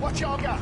What y'all got?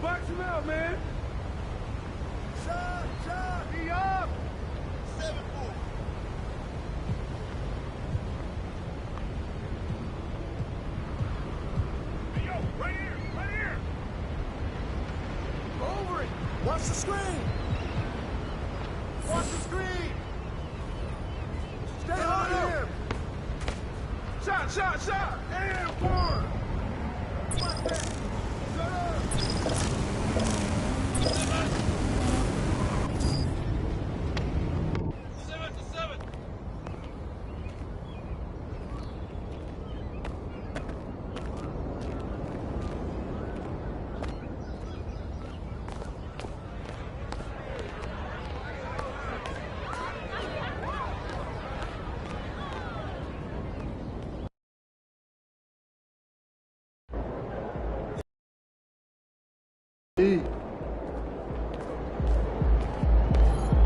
Box him out, man. Shot, be up. 7-4. Hey, yo, right here. Over it. Watch the screen. Stay on him. Shot. And one. Shut up.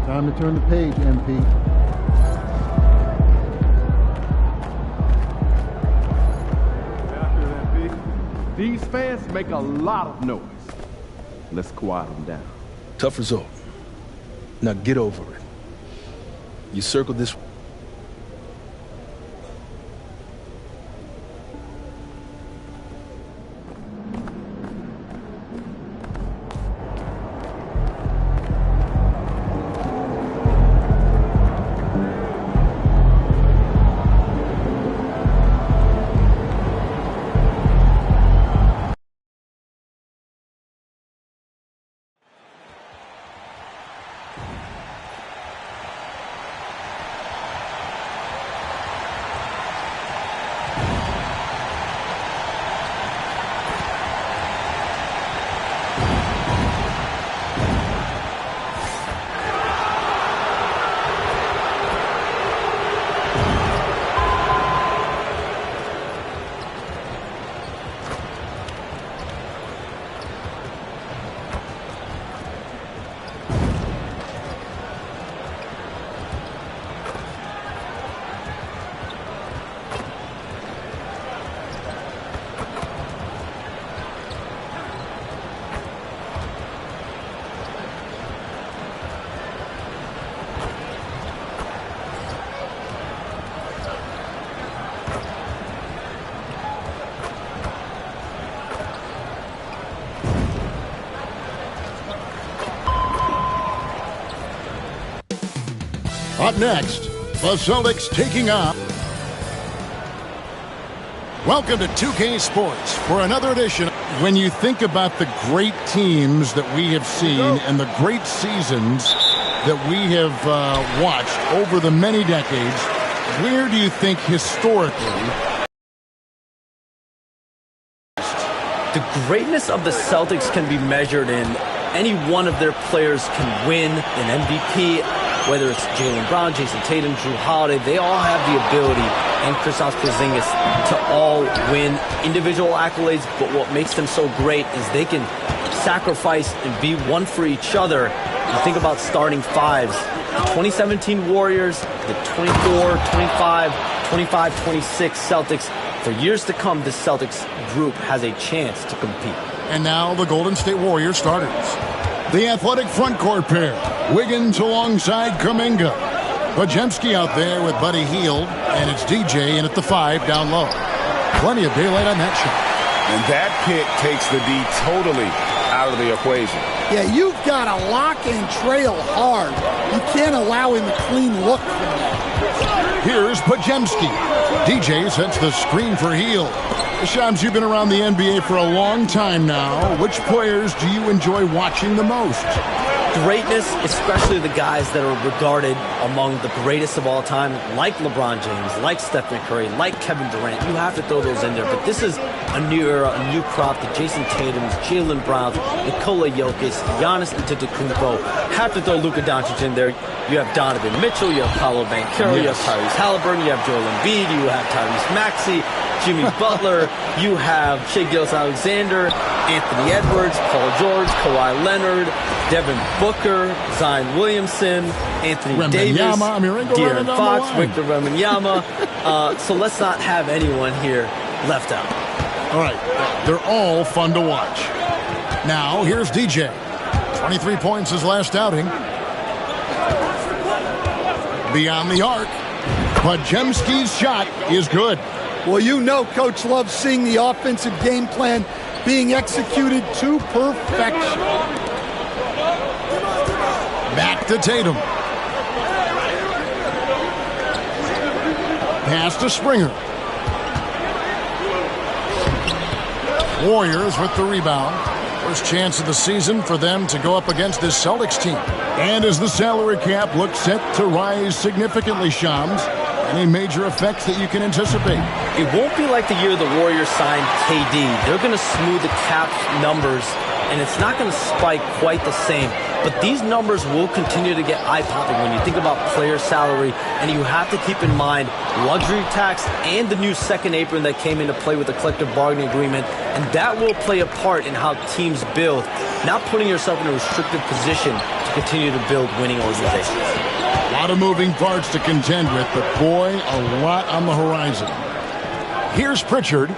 Time to turn the page, MP. After that, B. These fans make a lot of noise. Let's quiet them down. Tough result. Now get over it. You circled this. Up next, the Celtics taking on. Welcome to 2K Sports for another edition. When you think about the great teams that we have seen and the great seasons that we have watched over the many decades, where do you think historically the greatness of the Celtics can be measured in any one of their players can win an MVP, whether it's Jaylen Brown, Jason Tatum, Drew Holiday. They all have the ability, and Kristaps Porzingis, to all win individual accolades, but what makes them so great is they can sacrifice and be one for each other. You think about starting fives. The 2017 Warriors, the 24, 25, 25, 26 Celtics. For years to come, this Celtics group has a chance to compete. And now the Golden State Warriors starters. The athletic front court pair. Wiggins alongside Kuminga. Podziemski out there with Buddy Hield. And it's DJ in at the 5 down low. Plenty of daylight on that shot. And that pick takes the D totally out of the equation. Yeah, you've got to lock and trail hard. You can't allow him a clean look from that. Here's Pajemski. DJ sets the screen for Heel. Shams, you've been around the NBA for a long time now. Which players do you enjoy watching the most? Greatness, especially the guys that are regarded among the greatest of all time, like LeBron James, like Stephen Curry, like Kevin Durant. You have to throw those in there. But this is a new era, a new crop. The Jason Tatums, Jalen Browns, Nikola Jokic, Giannis Antetokounmpo. Have to throw Luka Doncic in there. You have Donovan Mitchell, you have Paolo Banchero, you have Tyrese Halliburton, you have Joel Embiid, you have Tyrese Maxey, Jimmy Butler, you have Shai Gilgeous-Alexander, Anthony Edwards, Paul George, Kawhi Leonard, Devin Booker, Zion Williamson, Anthony Davis, De'Aaron Fox, Victor Wembanyama. So let's not have anyone here left out. All right, they're all fun to watch. Now, here's DJ. 23 points his last outing. Beyond the arc, Pajemski's shot is good. Well, you know Coach loves seeing the offensive game plan being executed to perfection. Back to Tatum. Pass to Springer. Warriors with the rebound. First chance of the season for them to go up against this Celtics team. And as the salary cap looks set to rise significantly, Shams, any major effects that you can anticipate? It won't be like the year the Warriors signed KD. They're going to smooth the cap numbers, and it's not going to spike quite the same. But these numbers will continue to get eye-popping when you think about player salary, and you have to keep in mind luxury tax and the new second apron that came into play with the collective bargaining agreement, and that will play a part in how teams build, not putting yourself in a restrictive position to continue to build winning organizations. A lot of moving parts to contend with, but boy, a lot on the horizon. Here's Pritchard,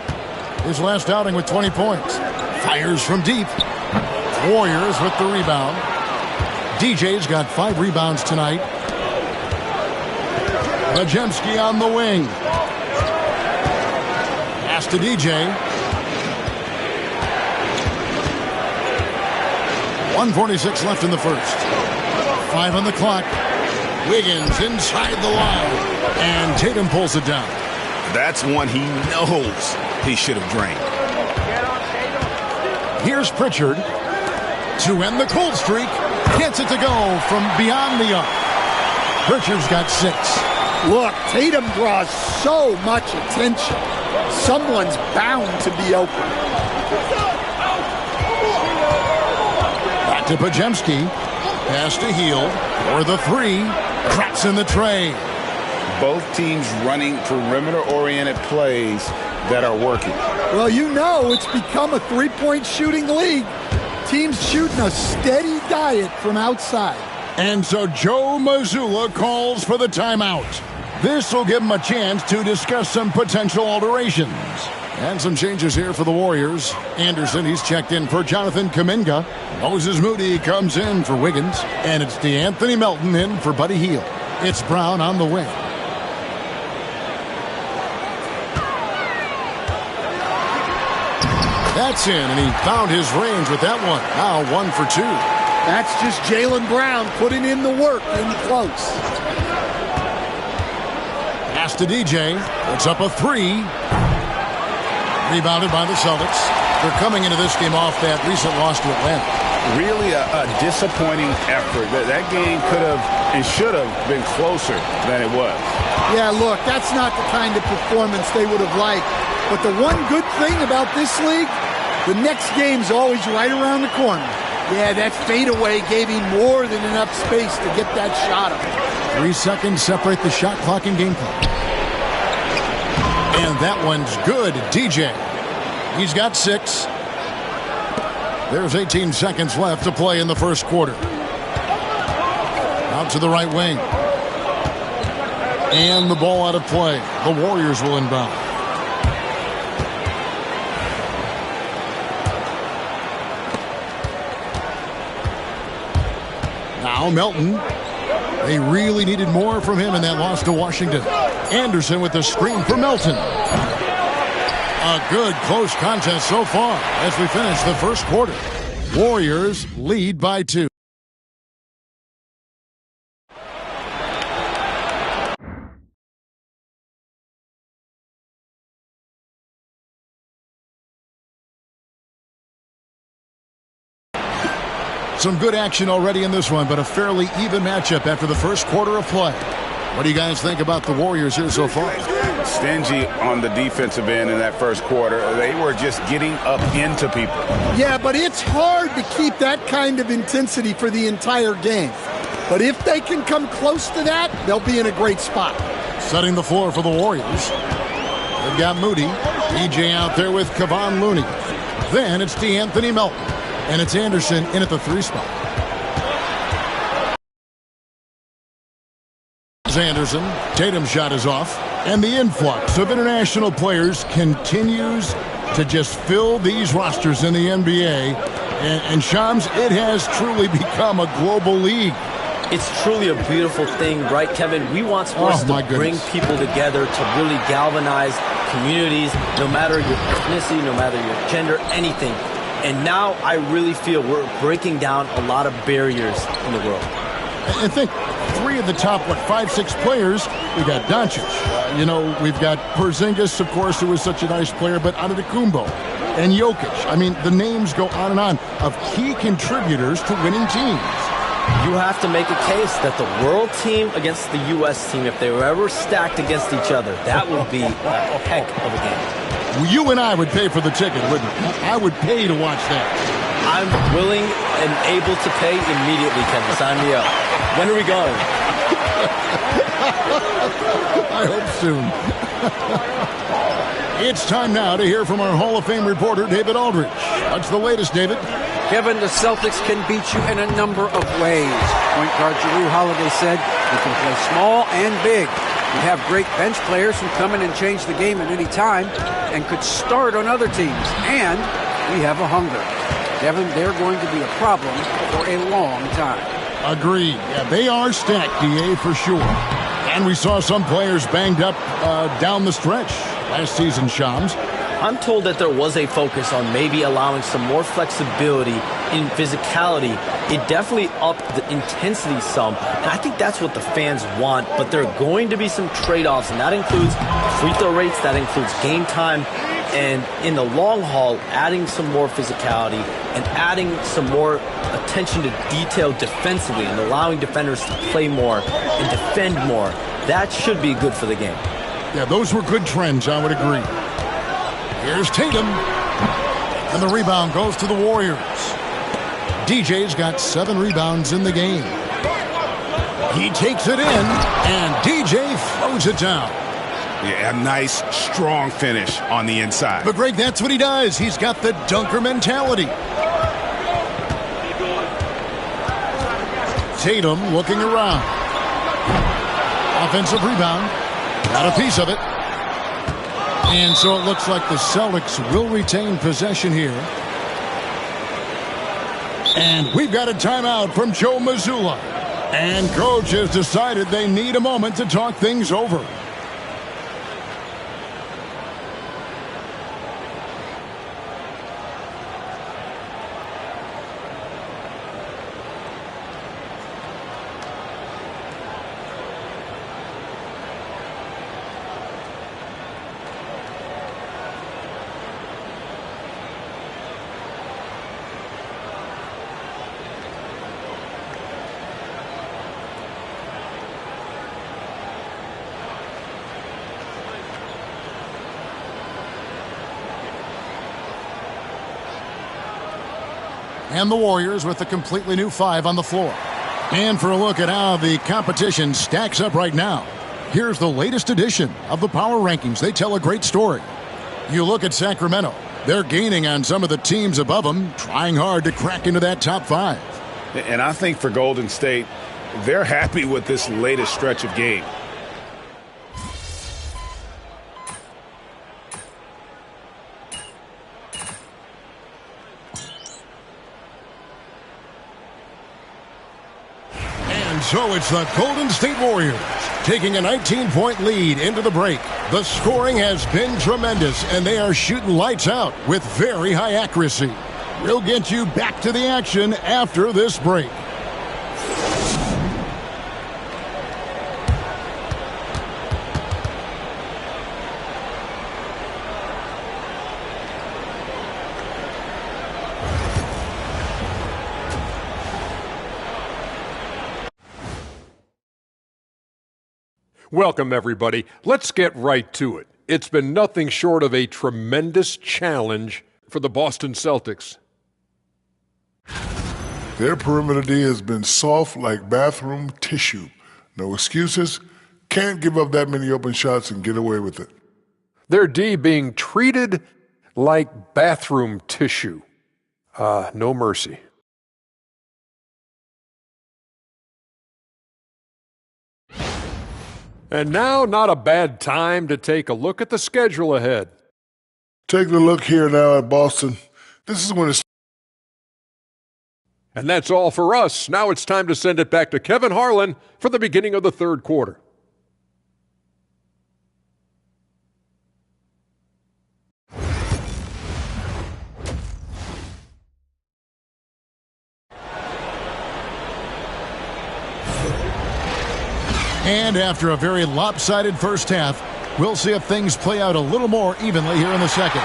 his last outing with 20 points. Fires from deep. Warriors with the rebound. DJ's got 5 rebounds tonight. Pajemski on the wing. Pass to DJ. 1:46 left in the first. 5 on the clock. Wiggins inside the line. And Tatum pulls it down. That's one he knows he should have drained. Here's Pritchard to end the cold streak. Gets it to go from beyond the arc. Pritchard's got 6. Look, Tatum draws so much attention. Someone's bound to be open. Back to Pajemski. Pass to Heel for the 3. Cracks in the tray. Both teams running perimeter-oriented plays that are working. Well, you know it's become a three-point shooting league. Teams shooting a steady diet from outside. And so Joe Mazzulla calls for the timeout. This will give him a chance to discuss some potential alterations. And some changes here for the Warriors. Anderson, he's checked in for Jonathan Kuminga. Moses Moody comes in for Wiggins. And it's DeAnthony Melton in for Buddy Hield. It's Brown on the wing. That's in, and he found his range with that one. Now 1 for 2. That's just Jaylen Brown putting in the work in close. Pass to DJ. It's up a 3. Rebounded by the Celtics. They're coming into this game off that recent loss to Atlanta. Really a disappointing effort. That game could have and should have been closer than it was. Yeah, look, that's not the kind of performance they would have liked. But the one good thing about this league, the next game's always right around the corner. Yeah, that fadeaway gave him more than enough space to get that shot up. 3 seconds separate the shot clock and game clock. And that one's good, DJ. He's got 6. There's 18 seconds left to play in the first quarter. Out to the right wing. And the ball out of play. The Warriors will inbound. Now Melton. They really needed more from him in that loss to Washington. Anderson with the screen for Melton. A good close contest so far as we finish the first quarter. Warriors lead by 2. Some good action already in this one, but a fairly even matchup after the first quarter of play. What do you guys think about the Warriors here so far? Stingy on the defensive end in that first quarter. They were just getting up into people. Yeah, but it's hard to keep that kind of intensity for the entire game. But if they can come close to that, they'll be in a great spot. Setting the floor for the Warriors. They've got Moody. EJ out there with Kevon Looney. Then it's DeAnthony Melton. And it's Anderson in at the 3 spot. Anderson. Tatum's shot is off. And the influx of international players continues to just fill these rosters in the NBA. And Shams, it has truly become a global league. It's truly a beautiful thing, right, Kevin? We want sports to bring people together, to really galvanize communities, no matter your ethnicity, no matter your gender, anything. And now I really feel we're breaking down a lot of barriers in the world. And think, 3 of the top, 5-6 players, we got Doncic. We've got Porzingis, of course, who is such a nice player, but Antetokounmpo and Jokic. I mean, the names go on and on of key contributors to winning teams. You have to make a case that the world team against the U.S. team, if they were ever stacked against each other, that would be a heck of a game. You and I would pay for the ticket, wouldn't we? I would pay to watch that. I'm willing and able to pay immediately, Kevin. Sign me up. When are we going? I hope soon. It's time now to hear from our Hall of Fame reporter, David Aldridge. What's the latest, David? Kevin, the Celtics can beat you in a number of ways. Point guard Jrue Holiday said you can play small and big. You have great bench players who come in and change the game at any time and could start on other teams. And we have a hunger. Kevin, they're going to be a problem for a long time. Agreed. Yeah, they are stacked, DA, for sure. And we saw some players banged up down the stretch last season, Shams. I'm told that there was a focus on maybe allowing some more flexibility in physicality. It definitely upped the intensity some, and I think that's what the fans want, but there are going to be some trade-offs, and that includes free throw rates, that includes game time, and in the long haul, adding some more physicality and adding some more attention to detail defensively and allowing defenders to play more and defend more. That should be good for the game. Yeah, those were good trends, I would agree. Here's Tatum. And the rebound goes to the Warriors. DJ's got 7 rebounds in the game. He takes it in, and DJ throws it down. Yeah, a nice, strong finish on the inside. But, Greg, that's what he does. He's got the dunker mentality. Tatum looking around. Offensive rebound. Got a piece of it. And so it looks like the Celtics will retain possession here. And we've got a timeout from Joe Mazzulla. And Coach has decided they need a moment to talk things over. And the Warriors with a completely new 5 on the floor. And for a look at how the competition stacks up right now, here's the latest edition of the Power Rankings. They tell a great story. You look at Sacramento. They're gaining on some of the teams above them, trying hard to crack into that top 5. And I think for Golden State, they're happy with this latest stretch of game. So it's the Golden State Warriors taking a 19-point lead into the break. The scoring has been tremendous, and they are shooting lights out with very high accuracy. We'll get you back to the action after this break. Welcome, everybody. Let's get right to it. It's been nothing short of a tremendous challenge for the Boston Celtics. Their perimeter D has been soft like bathroom tissue. No excuses. Can't give up that many open shots and get away with it. Their D being treated like bathroom tissue. No mercy. And now, not a bad time to take a look at the schedule ahead. Taking a look here now at Boston. This is when it's... And that's all for us. Now it's time to send it back to Kevin Harlan for the beginning of the third quarter. And after a very lopsided first half, we'll see if things play out a little more evenly here in the second.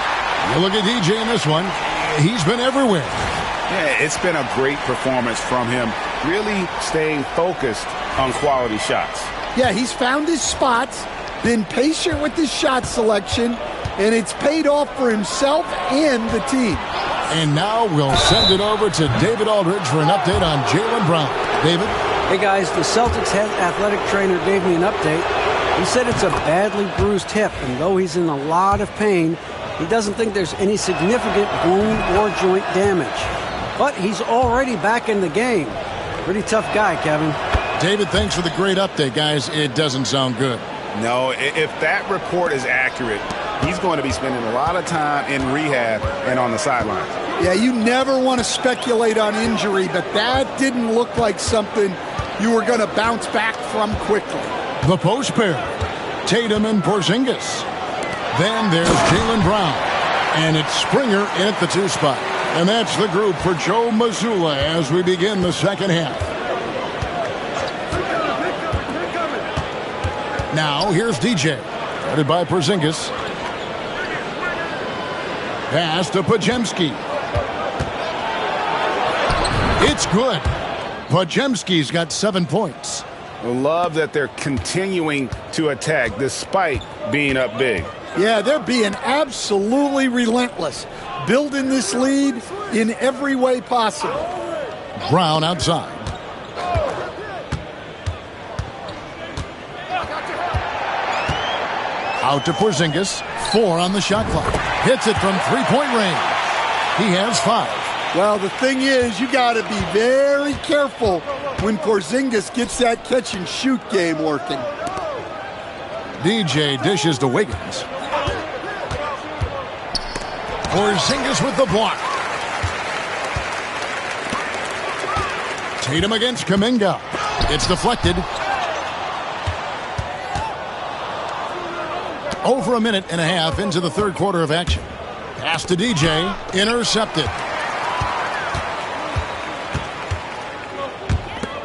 You look at DJ in this one. He's been everywhere. Yeah, it's been a great performance from him, really staying focused on quality shots. Yeah, he's found his spots, been patient with his shot selection, and it's paid off for himself and the team. And now we'll send it over to David Aldridge for an update on Jaylen Brown. David? Hey guys, the Celtics head athletic trainer gave me an update. He said it's a badly bruised hip, and though he's in a lot of pain, he doesn't think there's any significant bone or joint damage. But he's already back in the game. Pretty tough guy, Kevin. David, thanks for the great update, guys. It doesn't sound good. No, if that report is accurate, he's going to be spending a lot of time in rehab and on the sidelines. Yeah, you never want to speculate on injury, but that didn't look like something you were going to bounce back from quickly. The post pair, Tatum and Porzingis. Then there's Jaylen Brown, and it's Springer in at the 2 spot. And that's the group for Joe Mazzulla as we begin the second half. Now here's DJ, guarded by Porzingis. Pass to Podziemski. It's good. Podziemski's got 7 points. Love that they're continuing to attack despite being up big. Yeah, they're being absolutely relentless, building this lead in every way possible. Brown outside. Out to Porzingis. 4 on the shot clock. Hits it from three-point range. He has 5. Well, the thing is, you got to be very careful when Porzingis gets that catch-and-shoot game working. DJ dishes to Wiggins. Porzingis with the block. Tatum against Kuminga. It's deflected. Over a minute and a half into the third quarter of action. Pass to DJ. Intercepted.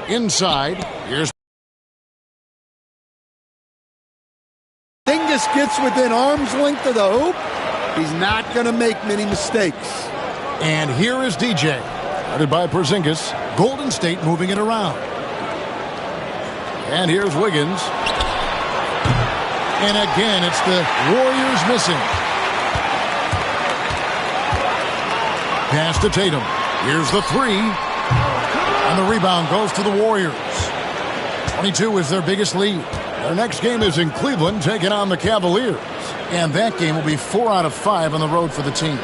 Inside. Here's Porzingis gets within arm's length of the hoop. He's not going to make many mistakes. And here is DJ. Guarded by Porzingis. Golden State moving it around. And here's Wiggins. And again, it's the Warriors missing. Pass to Tatum. Here's the 3. And the rebound goes to the Warriors. 22 is their biggest lead. Their next game is in Cleveland, taking on the Cavaliers. And that game will be 4 out of 5 on the road for the team.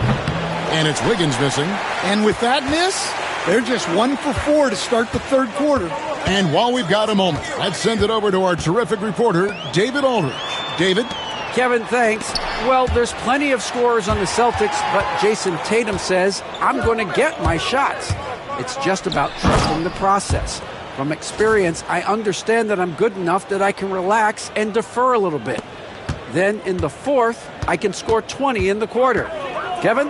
And it's Wiggins missing. And with that miss, they're just 1 for 4 to start the third quarter. And while we've got a moment, let's send it over to our terrific reporter, David Aldridge. David? Kevin, thanks. Well, there's plenty of scorers on the Celtics, but Jason Tatum says, I'm going to get my shots. It's just about trusting the process. From experience, I understand that I'm good enough that I can relax and defer a little bit. Then in the fourth, I can score 20 in the quarter. Kevin?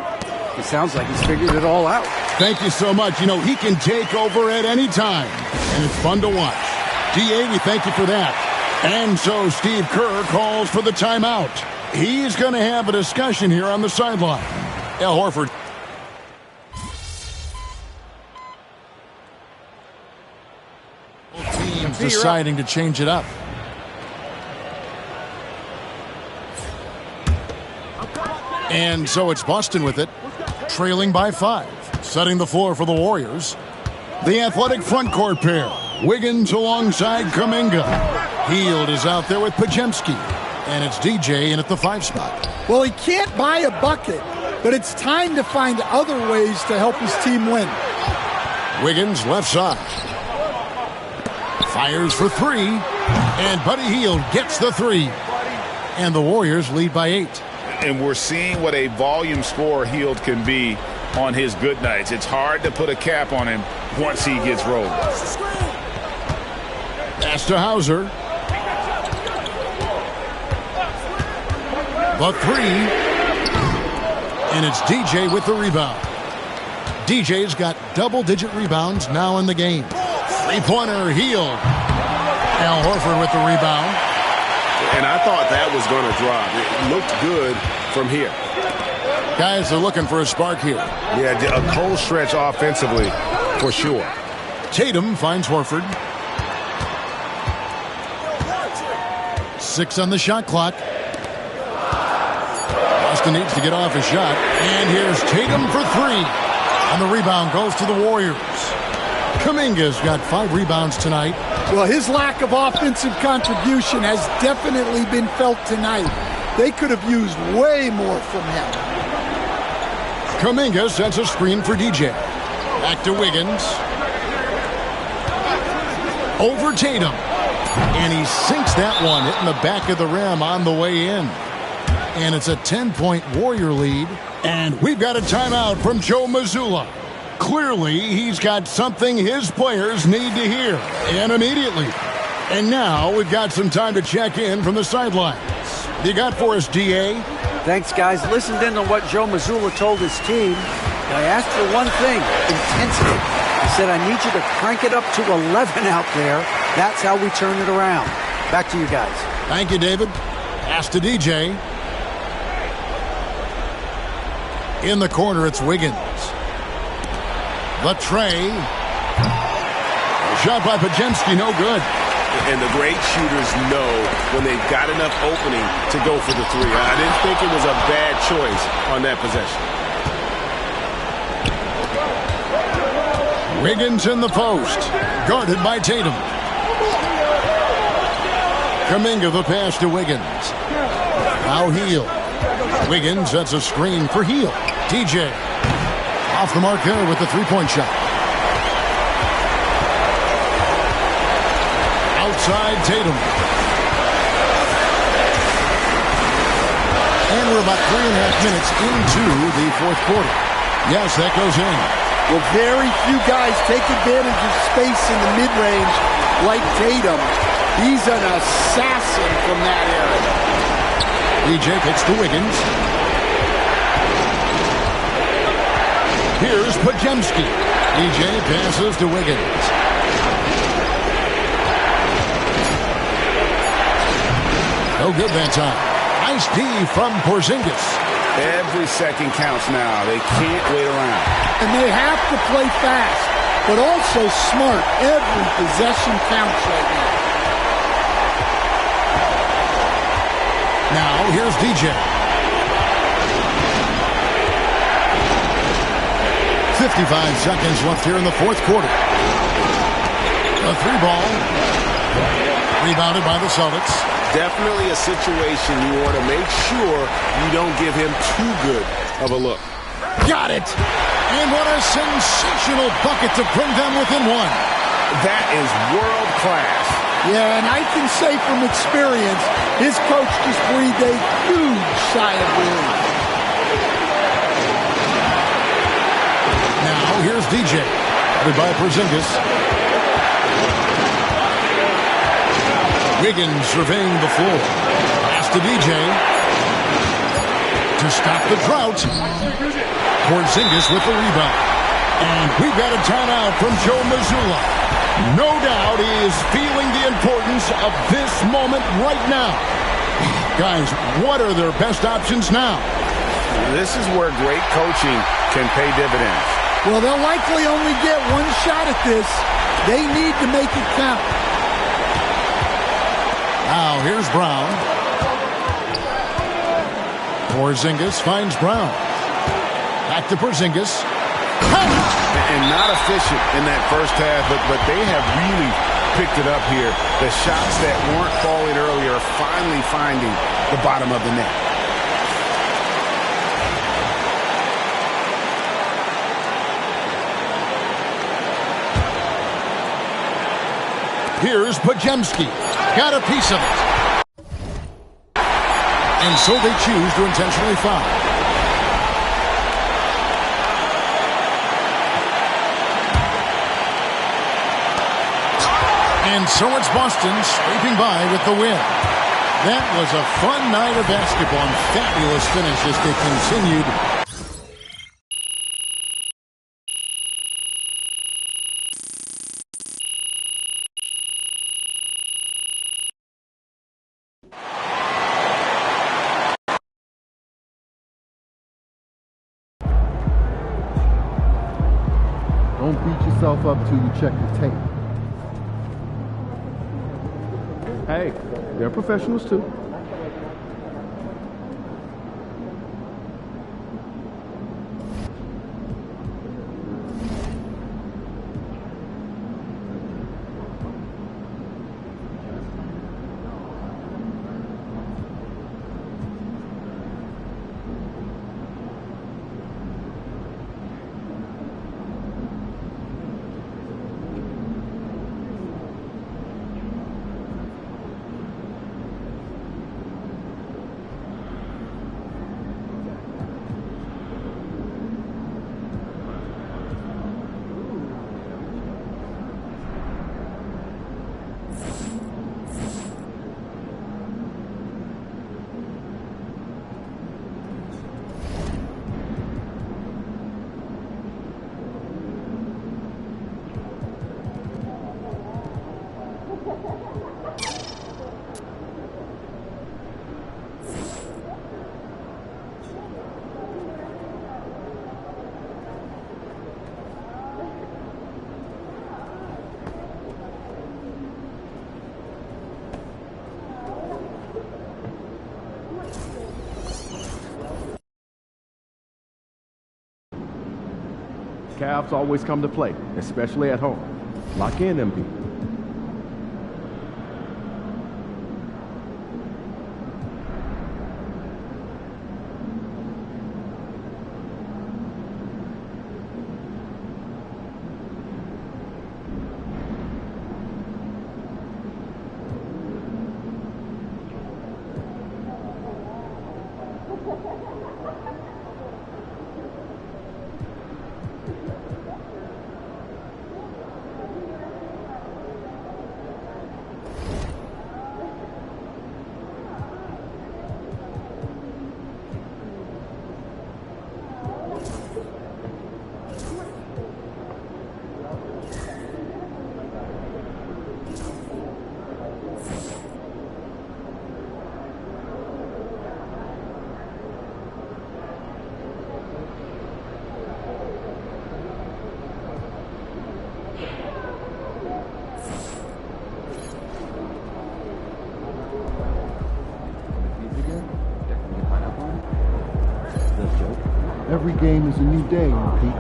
It sounds like he's figured it all out. Thank you so much. You know, he can take over at any time, and it's fun to watch. DA, we thank you for that. And so Steve Kerr calls for the timeout. He's going to have a discussion here on the sideline. Al Horford. Both teams deciding to change it up. And so it's Boston with it, trailing by 5, setting the floor for the Warriors. The athletic front court pair, Wiggins alongside Kuminga. Hield is out there with Pajemski, and it's DJ in at the 5 spot. Well, he can't buy a bucket, but it's time to find other ways to help his team win. Wiggins left side. Fires for 3, and Buddy Hield gets the 3. And the Warriors lead by 8. And we're seeing what a volume scorer Hield can be on his good nights. It's hard to put a cap on him once he gets rolling. Pass to Hauser. The 3. And it's DJ with the rebound. DJ's got double-digit rebounds now in the game. Three-pointer, Hield. Al Horford with the rebound. And I thought that was going to drop. It looked good from here. Guys are looking for a spark here. Yeah, a cold stretch offensively for sure. Tatum finds Horford. 6 on the shot clock. Boston needs to get off a shot. And here's Tatum for 3. And the rebound goes to the Warriors. Kuminga's got 5 rebounds tonight. Well, his lack of offensive contribution has definitely been felt tonight. They could have used way more from him. Kuminga sets a screen for DJ. Back to Wiggins. Over Tatum. And he sinks that one, hitting the back of the rim on the way in. And it's a 10-point Warrior lead. And we've got a timeout from Joe Mazzulla. Clearly, he's got something his players need to hear, and immediately. And now we've got some time to check in from the sidelines. You got for us, DA? Thanks, guys. Listened in on what Joe Mazzulla told his team. I asked for one thing, intensity. He said, I need you to crank it up to 11 out there. That's how we turn it around. Back to you guys. Thank you, David. Pass to DJ. In the corner, it's Wiggins. The tray. Shot by Pajemski, no good. And the great shooters know when they've got enough opening to go for the 3. I didn't think it was a bad choice on that possession. Wiggins in the post. Guarded by Tatum. Kuminga the pass to Wiggins. Now Hield. Wiggins sets a screen for Hield. DJ. Off the mark there with the 3-point shot. Outside Tatum. And we're about 3.5 minutes into the 4th quarter. Yes, that goes in. Well, very few guys take advantage of space in the mid-range like Tatum. He's an assassin from that area. DJ kicks to Wiggins. Here's Pajemski. DJ passes to Wiggins. No good that time. Nice D from Porzingis. Every second counts now. They can't wait around. And they have to play fast, but also smart. Every possession counts right now. Now here's DJ. 55 seconds left here in the 4th quarter. A 3-ball. Rebounded by the Celtics. Definitely a situation you want to make sure you don't give him too good of a look. Got it! And what a sensational bucket to bring them within 1. That is world class. Yeah, and I can say from experience, his coach just breathed a huge sigh of relief. Now here's DJ. Covered by Porzingis. Wiggins surveying the floor. Pass to DJ. To stop the drought. Porzingis with the rebound. And we've got a timeout from Joe Mazzulla. No doubt he is feeling the importance of this moment right now. Guys, what are their best options now? This is where great coaching can pay dividends. Well, they'll likely only get one shot at this. They need to make it count. Now, here's Brown. Porzingis finds Brown. Back to Porzingis. And not efficient in that first half, but they have really picked it up here. The shots that weren't falling earlier are finally finding the bottom of the net. Here's Podziemski. Got a piece of it. And so they choose to intentionally foul. And so it's Boston scraping by with the win. That was a fun night of basketball and fabulous finish as they continued. Don't beat yourself up till you check the tape. Hey, they're professionals too. Cavs always come to play, especially at home. Lock in, MP. Every game is a new day, Pete.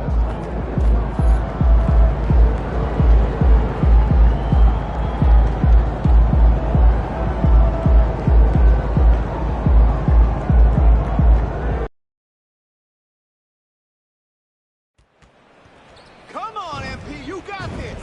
Come on, MP, you got this.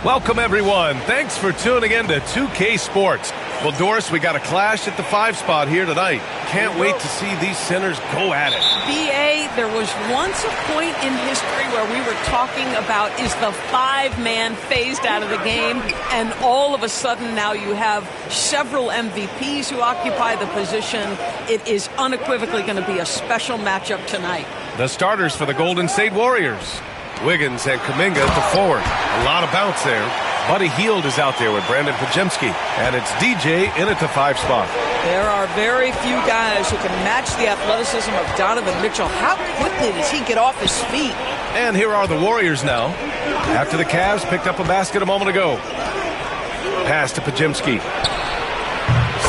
Welcome, everyone. Thanks for tuning in to 2K Sports. Well, Doris, we got a clash at the 5 spot here tonight. Can't wait to see these centers go at it. BA, there was once a point in history where we were talking about, is the 5-man phased out of the game? And all of a sudden now you have several MVPs who occupy the position. It is unequivocally going to be a special matchup tonight. The starters for the Golden State Warriors. Wiggins and Kuminga at the forward. A lot of bounce there. Buddy Hield is out there with Brandon Pajemski. And it's DJ in at the 5 spot. There are very few guys who can match the athleticism of Donovan Mitchell. How quickly does he get off his feet? And here are the Warriors now. After the Cavs picked up a basket a moment ago. Pass to Pajemski.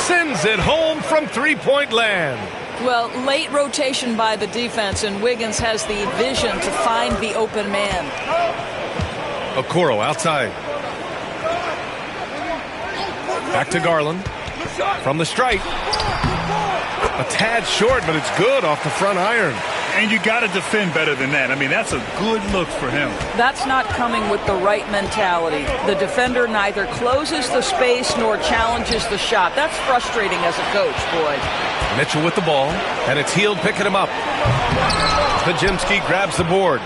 Sends it home from three-point land. Well, late rotation by the defense, and Wiggins has the vision to find the open man. Okoro outside. Back to Garland. From the stripe. A tad short, but it's good off the front iron. And you got to defend better than that. I mean, that's a good look for him. That's not coming with the right mentality. The defender neither closes the space nor challenges the shot. That's frustrating as a coach, boy. Mitchell with the ball, and it's Hield picking him up. Pajemski grabs the board.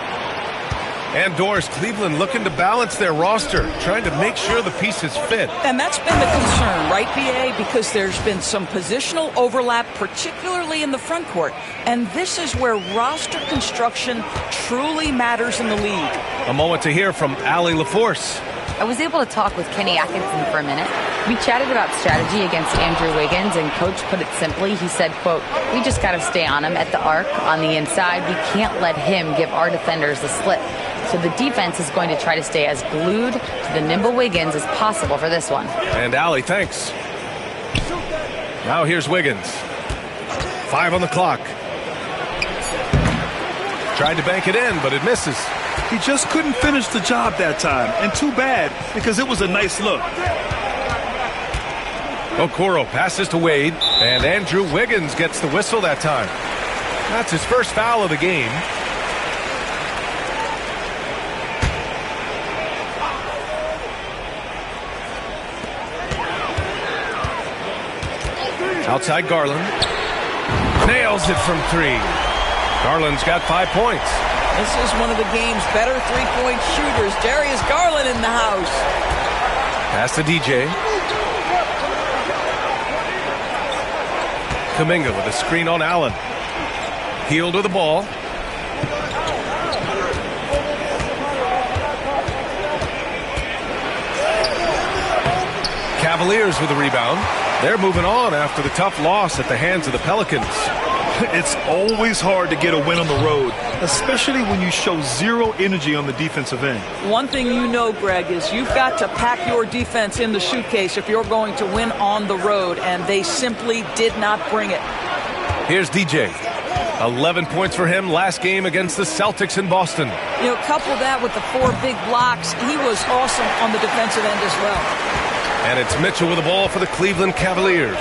And Doris, Cleveland looking to balance their roster, trying to make sure the pieces fit. And that's been the concern, right, BA? Because there's been some positional overlap, particularly in the front court. And this is where roster construction truly matters in the league. A moment to hear from Allie LaForce. I was able to talk with Kenny Atkinson for a minute. We chatted about strategy against Andrew Wiggins, and Coach put it simply. He said, quote, "We just got to stay on him at the arc, on the inside. We can't let him give our defenders the slip." So the defense is going to try to stay as glued to the nimble Wiggins as possible for this one. And Allie, thanks. Now here's Wiggins. 5 on the clock. Tried to bank it in, but it misses. He just couldn't finish the job that time. And too bad, because it was a nice look. Okoro passes to Wade, and Andrew Wiggins gets the whistle that time. That's his first foul of the game. Outside Garland. Nails it from 3. Garland's got 5 points. This is one of the game's better three-point shooters. Darius Garland in the house. Pass to DJ. Kuminga with a screen on Allen. Hield to the ball. Cavaliers with the rebound. They're moving on after the tough loss at the hands of the Pelicans. It's always hard to get a win on the road, especially when you show zero energy on the defensive end. One thing you know, Greg, is you've got to pack your defense in the suitcase if you're going to win on the road, and they simply did not bring it. Here's DJ. 11 points for him last game against the Celtics in Boston. You know, couple that with the 4 big blocks, he was awesome on the defensive end as well. And it's Mitchell with the ball for the Cleveland Cavaliers.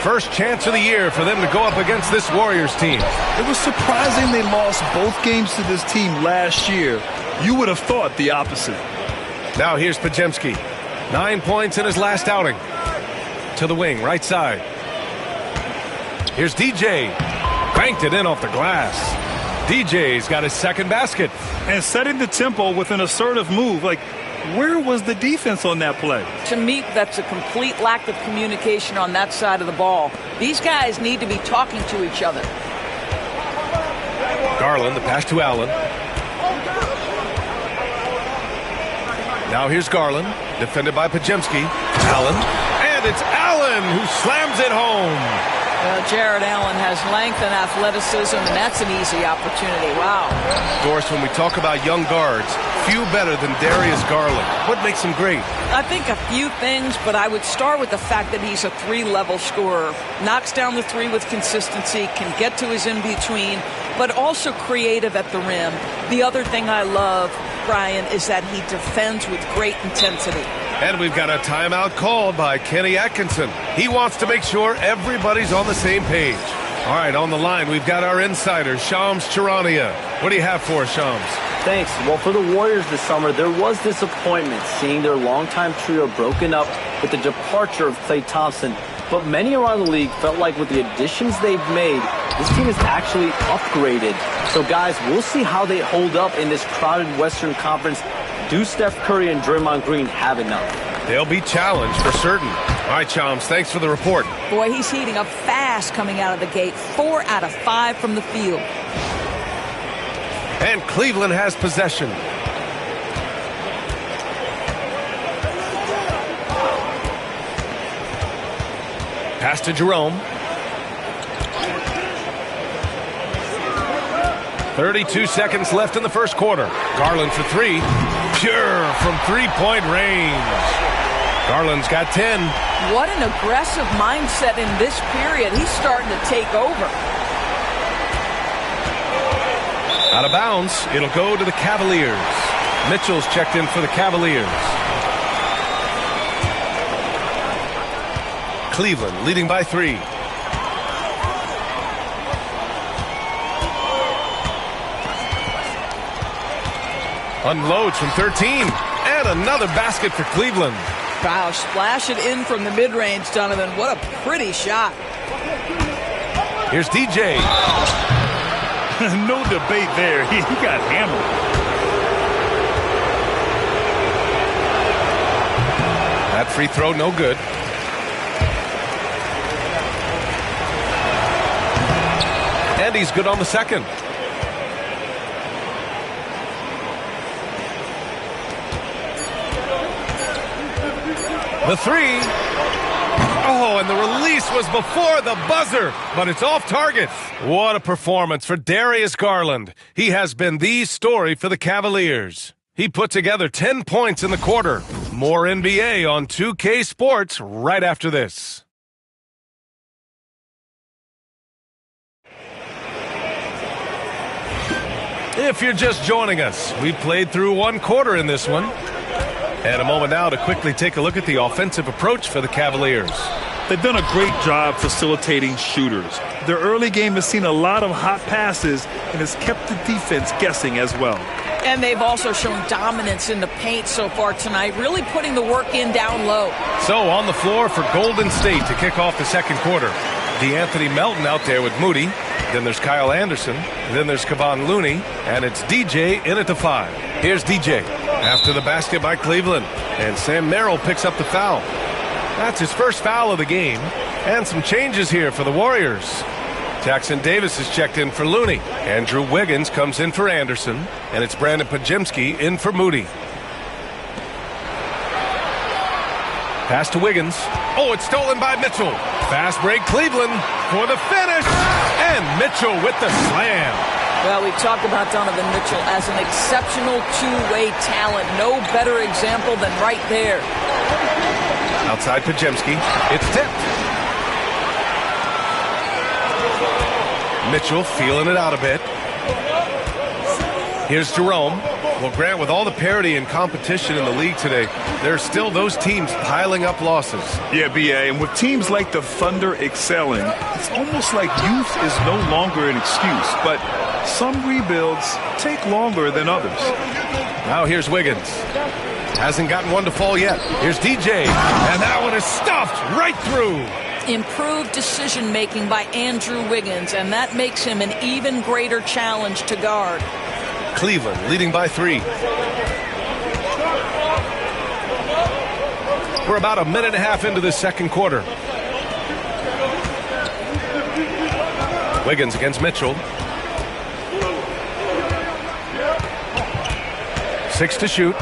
First chance of the year for them to go up against this Warriors team. It was surprising they lost both games to this team last year. You would have thought the opposite. Now here's Pajemski. 9 points in his last outing. To the wing, right side. Here's DJ. Cranked it in off the glass. DJ's got his second basket. And setting the tempo with an assertive move. Like, where was the defense on that play? To me, that's a complete lack of communication on that side of the ball. These guys need to be talking to each other. Garland, the pass to Allen. Now here's Garland, defended by Pajemski. Allen, and it's Allen who slams it home. Jared Allen has length and athleticism, and that's an easy opportunity. Wow. Doris, when we talk about young guards, few better than Darius Garland. What makes him great? I think a few things, but I would start with the fact that he's a 3-level scorer. Knocks down the 3 with consistency, can get to his in-between, but also creative at the rim. The other thing I love, Brian, is that he defends with great intensity. And we've got a timeout called by Kenny Atkinson. He wants to make sure everybody's on the same page. All right, on the line, we've got our insider, Shams Charania. What do you have for us, Shams? Thanks. Well, for the Warriors this summer, there was disappointment seeing their longtime trio broken up with the departure of Klay Thompson. But many around the league felt like with the additions they've made, this team is actually upgraded. So, guys, we'll see how they hold up in this crowded Western Conference. Do Steph Curry and Draymond Green have enough? They'll be challenged for certain. All right, Chums, thanks for the report. Boy, he's heating up fast coming out of the gate. 4 out of 5 from the field. And Cleveland has possession. Pass to Jerome. 32 seconds left in the first quarter. Garland for 3. Pure from three-point range. Garland's got 10. What an aggressive mindset in this period. He's starting to take over. Out of bounds. It'll go to the Cavaliers. Mitchell's checked in for the Cavaliers. Cleveland leading by 3. Unloads from 13. And another basket for Cleveland. Wow, splash it in from the mid-range, Donovan. What a pretty shot. Here's DJ. No debate there. He got hammered. That free throw, no good. And he's good on the second. The 3. Oh, and the release was before the buzzer, but it's off target. What a performance for Darius Garland. He has been the story for the Cavaliers. He put together 10 points in the quarter. More NBA on 2K Sports right after this. If you're just joining us, we played through one quarter in this one. And a moment now to quickly take a look at the offensive approach for the Cavaliers. They've done a great job facilitating shooters. Their early game has seen a lot of hot passes and has kept the defense guessing as well. And they've also shown dominance in the paint so far tonight, really putting the work in down low. So on the floor for Golden State to kick off the second quarter. DeAnthony Melton out there with Moody. Then there's Kyle Anderson. Then there's Kevon Looney. And it's DJ in at the 5. Here's DJ after the basket by Cleveland. And Sam Merrill picks up the foul. That's his first foul of the game. And some changes here for the Warriors. Jackson Davis is checked in for Looney. Andrew Wiggins comes in for Anderson. And it's Brandon Pajemski in for Moody. Pass to Wiggins. Oh, it's stolen by Mitchell. Fast break Cleveland for the finish. And Mitchell with the slam. Well, we've talked about Donovan Mitchell as an exceptional two-way talent. No better example than right there. Outside Pajemski. It's tipped. Mitchell feeling it out a bit. Here's Jerome. Well, Grant, with all the parity and competition in the league today, there are still those teams piling up losses. Yeah, B.A., and with teams like the Thunder excelling, it's almost like youth is no longer an excuse, but some rebuilds take longer than others. Now here's Wiggins. Hasn't gotten one to fall yet. Here's DJ, and that one is stuffed right through. Improved decision-making by Andrew Wiggins, and that makes him an even greater challenge to guard. Cleveland leading by 3. We're about a minute and a half into the second quarter. Wiggins against Mitchell. 6 to shoot.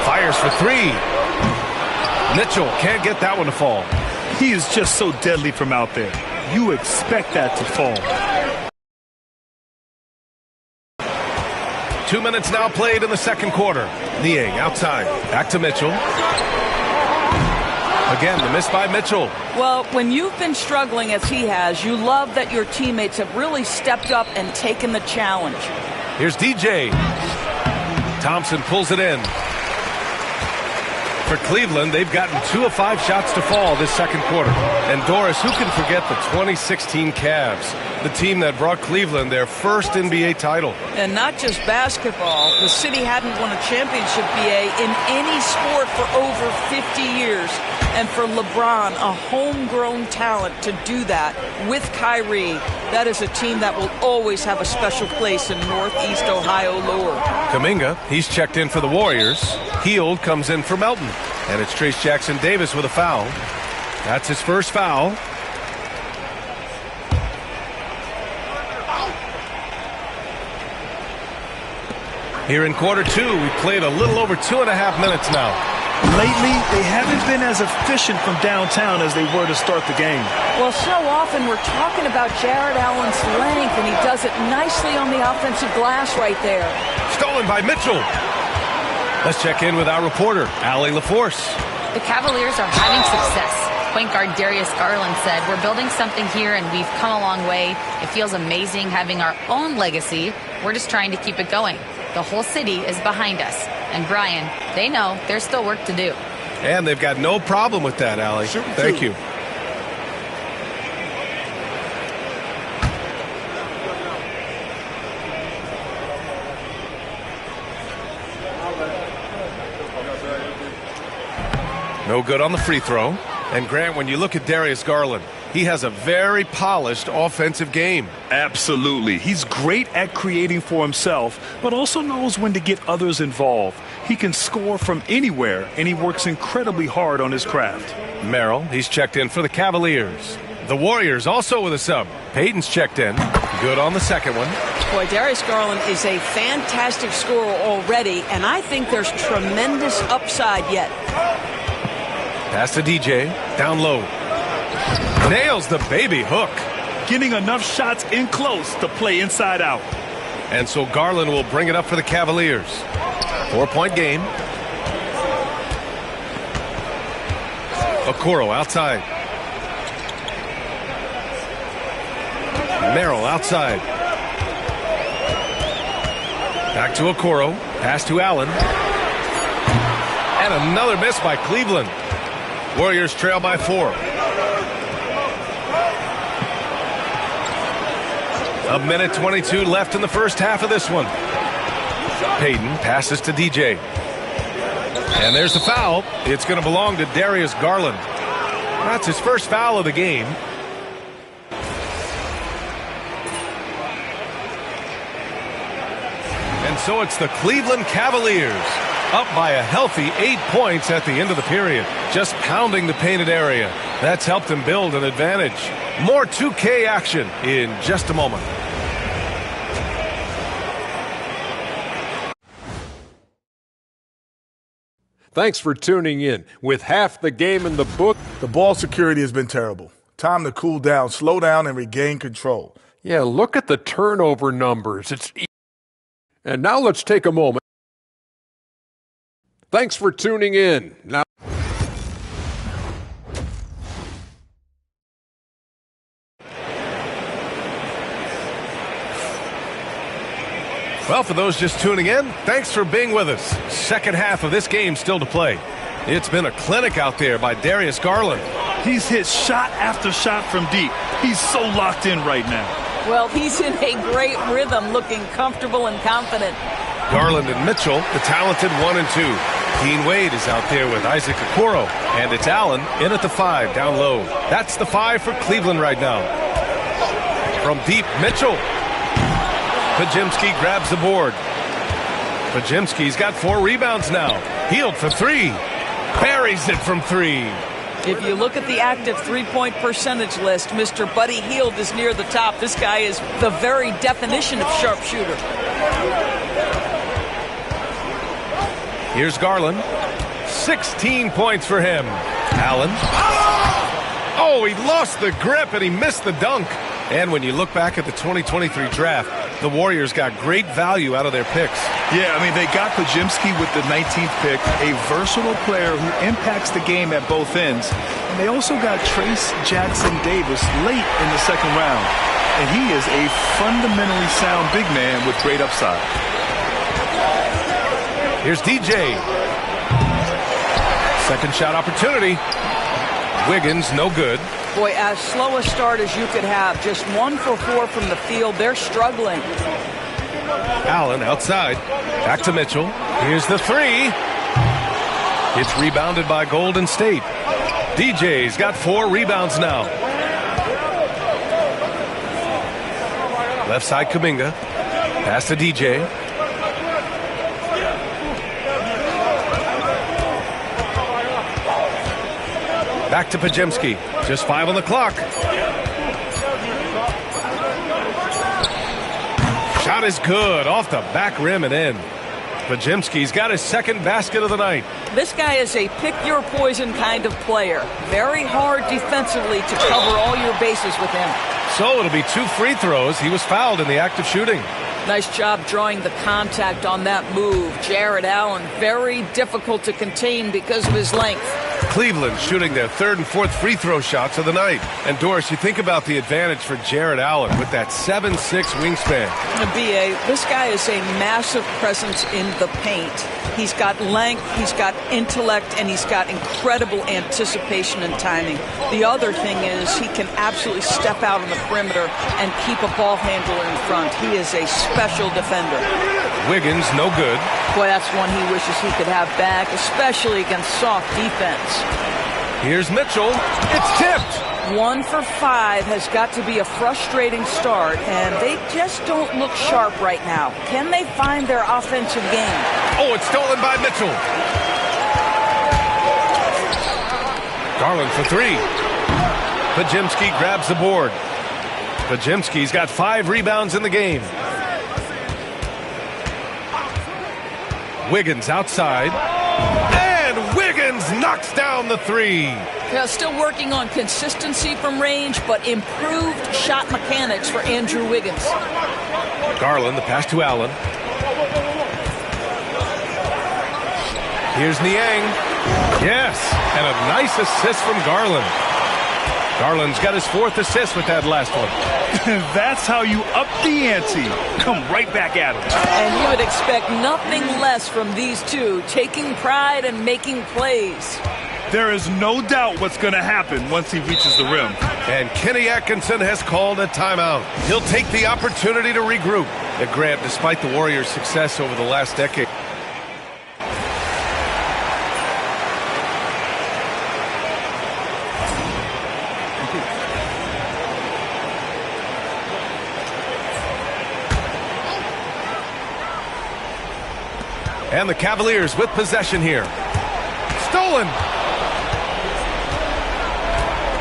Fires for 3. Mitchell can't get that one to fall. He is just so deadly from out there. You expect that to fall. 2 minutes now played in the second quarter. Niang outside. Back to Mitchell. Again, the miss by Mitchell. Well, when you've been struggling as he has, you love that your teammates have really stepped up and taken the challenge. Here's DJ. Thompson pulls it in. For Cleveland, they've gotten 2 of 5 shots to fall this second quarter. And Doris, who can forget the 2016 Cavs, the team that brought Cleveland their first NBA title? And not just basketball. The city hadn't won a championship, BA, in any sport for over 50 years. And for LeBron, a homegrown talent, to do that with Kyrie, that is a team that will always have a special place in Northeast Ohio lore. Kuminga, he's checked in for the Warriors. Hield comes in for Melton. And it's Trace Jackson-Davis with a foul. That's his first foul. Here in quarter 2, we played a little over 2.5 minutes now. Lately, they haven't been as efficient from downtown as they were to start the game. Well, so often we're talking about Jared Allen's length, and he does it nicely on the offensive glass right there. Stolen by Mitchell. Let's check in with our reporter, Allie LaForce. The Cavaliers are having success. Point guard Darius Garland said, "We're building something here, and we've come a long way. It feels amazing having our own legacy. We're just trying to keep it going. The whole city is behind us. And Brian, they know there's still work to do." And they've got no problem with that, Allie. Sure Thank you. No good on the free throw. And Grant, when you look at Darius Garland, he has a very polished offensive game. Absolutely. He's great at creating for himself, but also knows when to get others involved. He can score from anywhere, and he works incredibly hard on his craft. Merrill, he's checked in for the Cavaliers. The Warriors also with a sub. Payton's checked in. Good on the second one. Boy, Darius Garland is a fantastic scorer already, and I think there's tremendous upside yet. Pass to DJ. Down low. Nails the baby hook. Getting enough shots in close to play inside out. And so Garland will bring it up for the Cavaliers. 4-point game. Okoro outside. Merrill outside. Back to Okoro. Pass to Allen. And another miss by Cleveland. Warriors trail by 4. A minute 22 left in the first half of this one. Payton passes to DJ. And there's the foul. It's going to belong to Darius Garland. That's his first foul of the game. And so it's the Cleveland Cavaliers, up by a healthy 8 points at the end of the period, just pounding the painted area. That's helped them build an advantage. More 2K action in just a moment. Thanks for tuning in. With half the game in the book, The ball security has been terrible. Time to cool down, slow down, and regain control. yeah, look at the turnover numbers. And now let's take a moment. Thanks for tuning in. Now, well, for those just tuning in, thanks for being with us. Second half of this game still to play. It's been a clinic out there by Darius Garland. He's hit shot after shot from deep. He's so locked in right now. Well, he's in a great rhythm, looking comfortable and confident. Garland and Mitchell, the talented 1 and 2. Dean Wade is out there with Isaac Okoro. And it's Allen in at the 5, down low. That's the 5 for Cleveland right now. From deep, Mitchell. Pajemski grabs the board. Pajemski's got 4 rebounds now. Hield for 3. Buries it from 3. If you look at the active three-point percentage list, Mr. Buddy Hield is near the top. This guy is the very definition of sharpshooter. Here's Garland. 16 points for him. Allen. Oh, he lost the grip and he missed the dunk. And when you look back at the 2023 draft, the Warriors got great value out of their picks. Yeah, I mean, they got Pajemski with the 19th pick, a versatile player who impacts the game at both ends. And they also got Trace Jackson-Davis late in the second round. And he is a fundamentally sound big man with great upside. Here's DJ. Second shot opportunity. Wiggins, no good. Boy, as slow a start as you could have. Just 1 for 4 from the field. They're struggling. Allen outside. Back to Mitchell. Here's the three. It's rebounded by Golden State. DJ's got 4 rebounds now. Left side Kuminga. Pass to DJ. Back to Pajemski. Just 5 on the clock. Shot is good. Off the back rim and in. Pajemski's got his second basket of the night. This guy is a pick-your-poison kind of player. Very hard defensively to cover all your bases with him. So it'll be 2 free throws. He was fouled in the act of shooting. Nice job drawing the contact on that move. Jared Allen, very difficult to contain because of his length. Cleveland shooting their 3rd and 4th free throw shots of the night. And Doris, you think about the advantage for Jared Allen with that 7'6" wingspan. B.A., this guy is a massive presence in the paint. He's got length, he's got intellect, and he's got incredible anticipation and timing. The other thing is he can absolutely step out on the perimeter and keep a ball handler in front. He is a special defender. Wiggins, no good. Boy, that's one he wishes he could have back, especially against soft defense. Here's Mitchell. It's tipped. 1 for 5 has got to be a frustrating start, and they just don't look sharp right now. Can they find their offensive game? Oh, it's stolen by Mitchell. Garland for 3. Pajemski grabs the board. Pajemski's got 5 rebounds in the game. Wiggins outside. And Wiggins knocks down the 3. Yeah, still working on consistency from range, but improved shot mechanics for Andrew Wiggins. Garland, the pass to Allen. Here's Niang. Yes, and a nice assist from Garland. Garland's got his 4th assist with that last one. That's how you up the ante. Come right back at him. And you would expect nothing less from these two, taking pride and making plays. There is no doubt what's going to happen once he reaches the rim. And Kenny Atkinson has called a timeout. He'll take the opportunity to regroup. Grant, despite the Warriors' success over the last decade. And the Cavaliers with possession here. Stolen.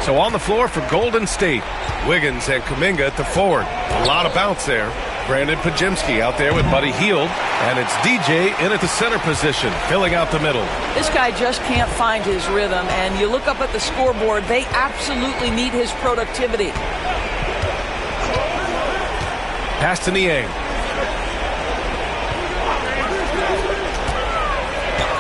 So on the floor for Golden State. Wiggins and Kuminga at the forward. A lot of bounce there. Brandon Pajemski out there with Buddy Hield. And it's DJ in at the center position, filling out the middle. This guy just can't find his rhythm. And you look up at the scoreboard, they absolutely need his productivity. Pass to Niang.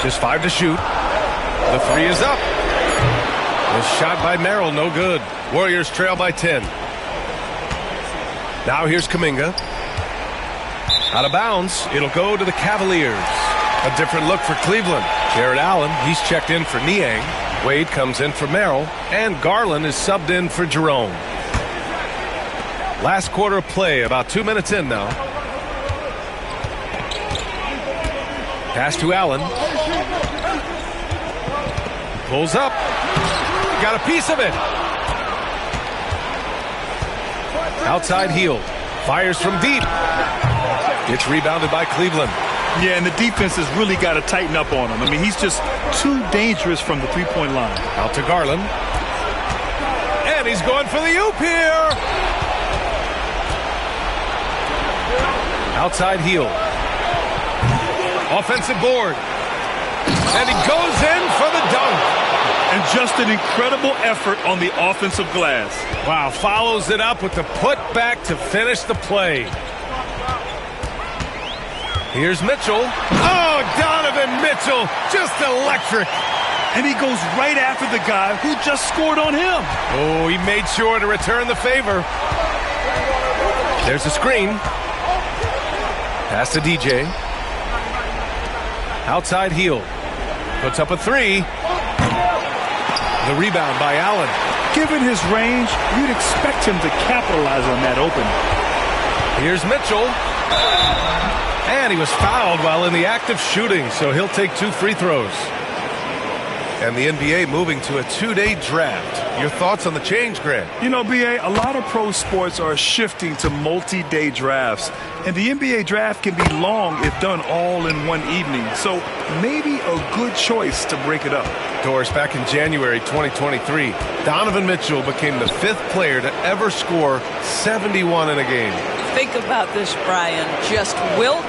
Just 5 to shoot. The 3 is up. The shot by Merrill, no good. Warriors trail by 10. Now here's Kuminga. Out of bounds. It'll go to the Cavaliers. A different look for Cleveland. Jared Allen, he's checked in for Niang. Wade comes in for Merrill. And Garland is subbed in for Jerome. Last quarter of play, about 2 minutes in now. Pass to Allen. Pulls up. Got a piece of it. Outside Hield. Fires from deep. It's rebounded by Cleveland. Yeah, and the defense has really got to tighten up on him. I mean, he's just too dangerous from the three-point line. Out to Garland. And he's going for the oop here. Outside Hield. Offensive board. And he goes in for the dunk. And just an incredible effort on the offensive glass. Wow, follows it up with the putback to finish the play. Here's Mitchell. Oh, Donovan Mitchell, just electric. And he goes right after the guy who just scored on him. Oh, he made sure to return the favor. There's a screen. Pass to DJ. Outside Hield. Puts up a 3. The rebound by Allen. Given his range, you'd expect him to capitalize on that opening. Here's Mitchell. And he was fouled while in the act of shooting, so he'll take 2 free throws. And the NBA moving to a 2-day draft. Your thoughts on the change, Grant? You know, B.A., a lot of pro sports are shifting to multi-day drafts. And the NBA draft can be long if done all in one evening. So maybe a good choice to break it up. Doris, back in January 2023, Donovan Mitchell became the 5th player to ever score 71 in a game. Think about this, Brian. Just Wilt,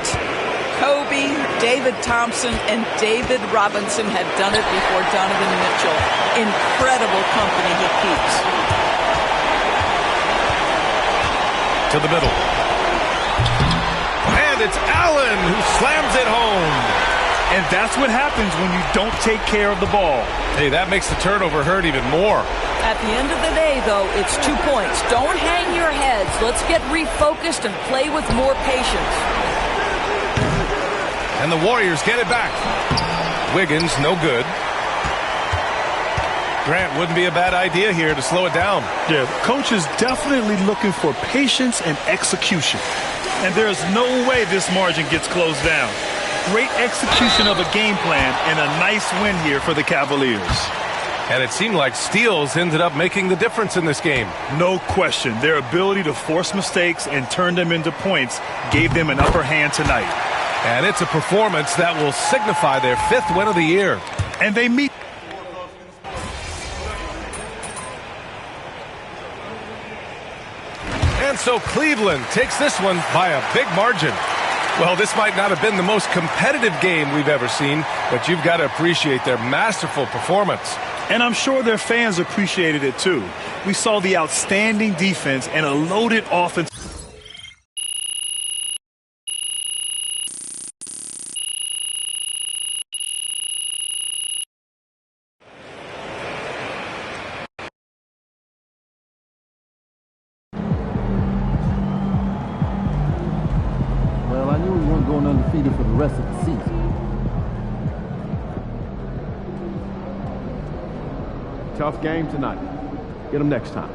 Kobe, David Thompson, and David Robinson had done it before Donovan Mitchell. Incredible company he keeps. To the middle. And it's Allen who slams it home. And that's what happens when you don't take care of the ball. Hey, that makes the turnover hurt even more. At the end of the day, though, it's 2 points. Don't hang your heads. Let's get refocused and play with more patience. And the Warriors get it back. Wiggins, no good. Grant, wouldn't be a bad idea here to slow it down. Yeah, coach is definitely looking for patience and execution. And there's no way this margin gets closed down. Great execution of a game plan and a nice win here for the Cavaliers. And it seemed like steals ended up making the difference in this game. No question. Their ability to force mistakes and turn them into points gave them an upper hand tonight. And it's a performance that will signify their 5th win of the year. And they meet. And so Cleveland takes this one by a big margin. Well, this might not have been the most competitive game we've ever seen, but you've got to appreciate their masterful performance. And I'm sure their fans appreciated it too. We saw the outstanding defense and a loaded offense. Well, I knew we weren't going undefeated for the rest of the season. Tough game tonight. Get them next time.